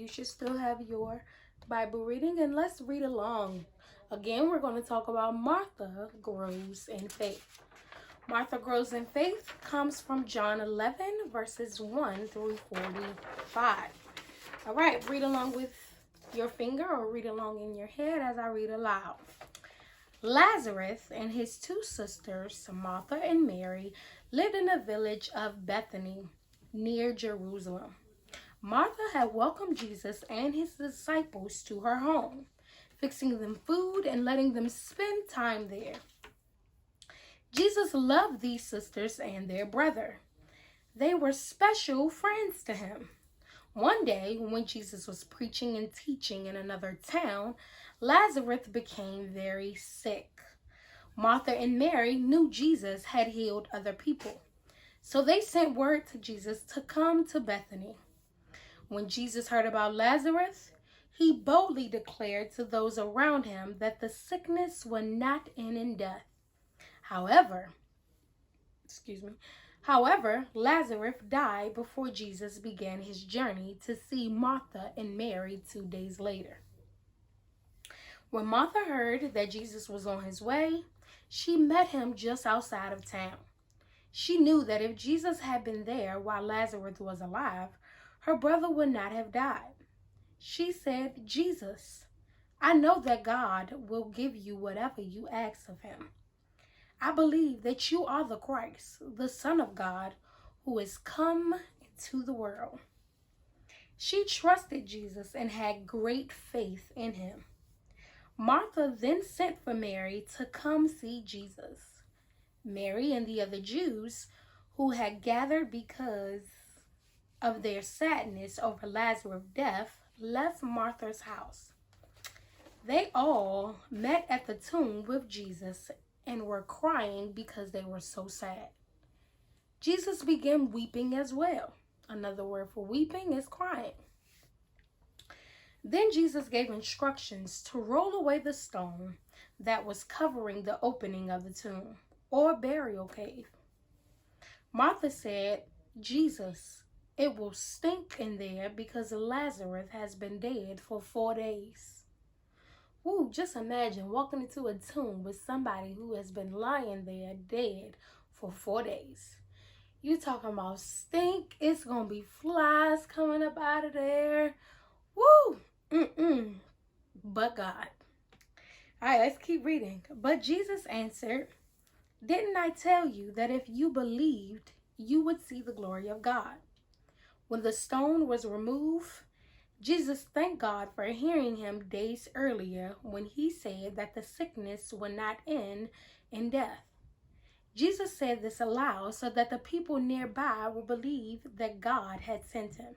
you should still have your Bible reading, and let's read along. Again, we're going to talk about Martha grows in faith. Martha grows in faith comes from John 11, verses 1 through 45. All right, read along with your finger or read along in your head as I read aloud. Lazarus and his two sisters, Martha and Mary, lived in the village of Bethany near Jerusalem. Martha had welcomed Jesus and his disciples to her home, fixing them food and letting them spend time there. Jesus loved these sisters and their brother. They were special friends to him. One day, when Jesus was preaching and teaching in another town, Lazarus became very sick. Martha and Mary knew Jesus had healed other people, so they sent word to Jesus to come to Bethany. When Jesus heard about Lazarus, he boldly declared to those around him that the sickness would not end in death. However, Lazarus died before Jesus began his journey to see Martha and Mary 2 days later. When Martha heard that Jesus was on his way, she met him just outside of town. She knew that if Jesus had been there while Lazarus was alive, her brother would not have died. She said, "Jesus, I know that God will give you whatever you ask of him. I believe that you are the Christ, the Son of God, who has come into the world." She trusted Jesus and had great faith in him. Martha then sent for Mary to come see Jesus. Mary and the other Jews who had gathered because of their sadness over Lazarus' death left Martha's house. They all met at the tomb with Jesus and were crying because they were so sad. Jesus began weeping as well. Another word for weeping is crying. Then Jesus gave instructions to roll away the stone that was covering the opening of the tomb or burial cave. Martha said, "Jesus, it will stink in there because Lazarus has been dead for 4 days." Woo, just imagine walking into a tomb with somebody who has been lying there dead for 4 days. You talking about stink? It's going to be flies coming up out of there. Woo! But God. All right, let's keep reading. But Jesus answered, "Didn't I tell you that if you believed, you would see the glory of God?" When the stone was removed, Jesus thanked God for hearing him days earlier when he said that the sickness would not end in death. Jesus said this aloud so that the people nearby would believe that God had sent him.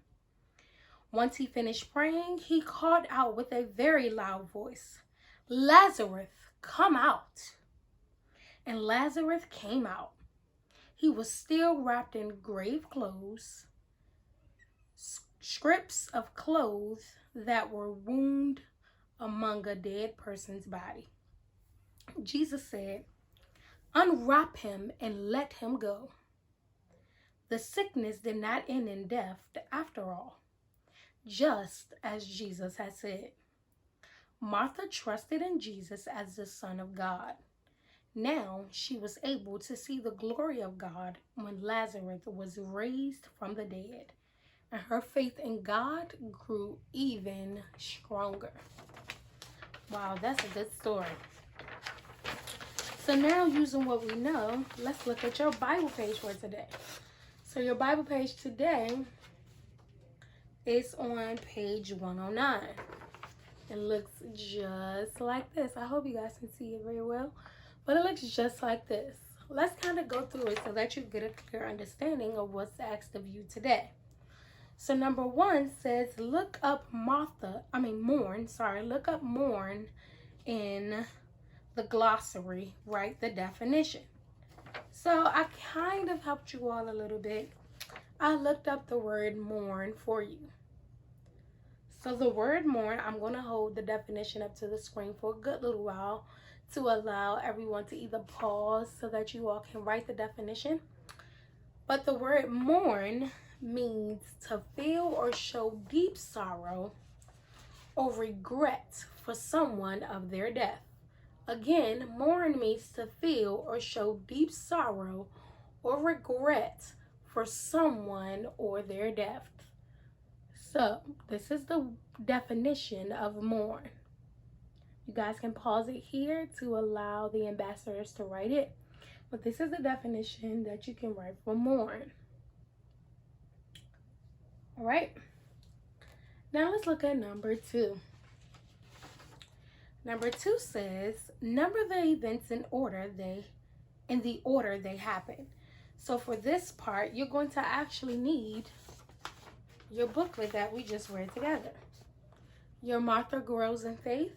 Once he finished praying, he called out with a very loud voice, "Lazarus, come out." And Lazarus came out. He was still wrapped in grave clothes, strips of clothes that were wound among a dead person's body. Jesus said, "Unwrap him and let him go." The sickness did not end in death after all, just as Jesus had said. Martha trusted in Jesus as the Son of God. Now she was able to see the glory of God when Lazarus was raised from the dead, and her faith in God grew even stronger. Wow, that's a good story. So now, using what we know, let's look at your Bible page for today. So your Bible page today is on page 109. It looks just like this. I hope you guys can see it very well, but it looks just like this. Let's kind of go through it so that you get a clear understanding of what's asked of you today. So number 1 says, look up mourn in the glossary, write the definition. So I kind of helped you all a little bit. I looked up the word mourn for you. So the word mourn, I'm going to hold the definition up to the screen for a good little while to allow everyone to either pause so that you all can write the definition. But the word mourn means to feel or show deep sorrow or regret for someone of their death. Again, mourn means to feel or show deep sorrow or regret for someone or their death. So, this is the definition of mourn. You guys can pause it here to allow the ambassadors to write it. But this is the definition that you can write for mourn. All right. Now let's look at number 2. Number 2 says, number the events in the order they happen. So for this part, you're going to actually need your booklet that we just read together. Your Martha Grows in Faith.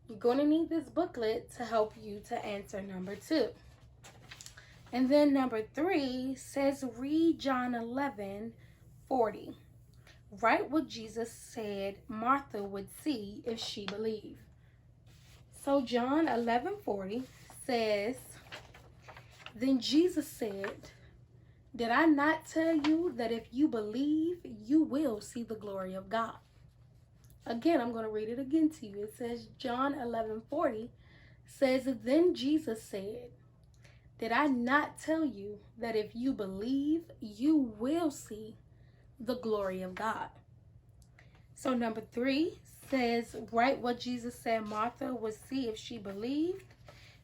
You're going to need this booklet to help you to answer number 2. And then number 3 says, read John 11:40. Write what Jesus said Martha would see if she believed. So John 11:40 says, then Jesus said, did I not tell you that if you believe, you will see the glory of God? Again, I'm going to read it again to you. It says, John 11:40 says, then Jesus said, did I not tell you that if you believe, you will see the glory of God? So number 3 says, write what Jesus said Martha would see if she believed.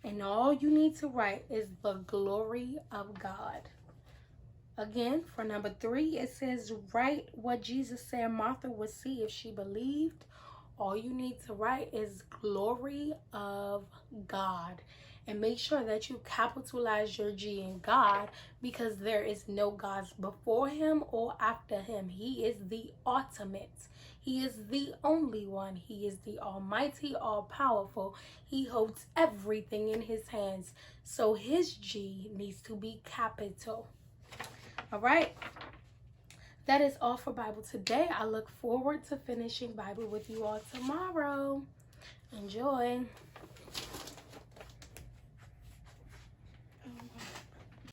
And all you need to write is the glory of God. Again, for number 3, it says, write what Jesus said Martha would see if she believed. All you need to write is glory of God. And make sure that you capitalize your G in God, because there is no gods before him or after him. He is the ultimate. He is the only one. He is the almighty, all-powerful. He holds everything in his hands. So his G needs to be capital. All right. That is all for Bible today. I look forward to finishing Bible with you all tomorrow. Enjoy.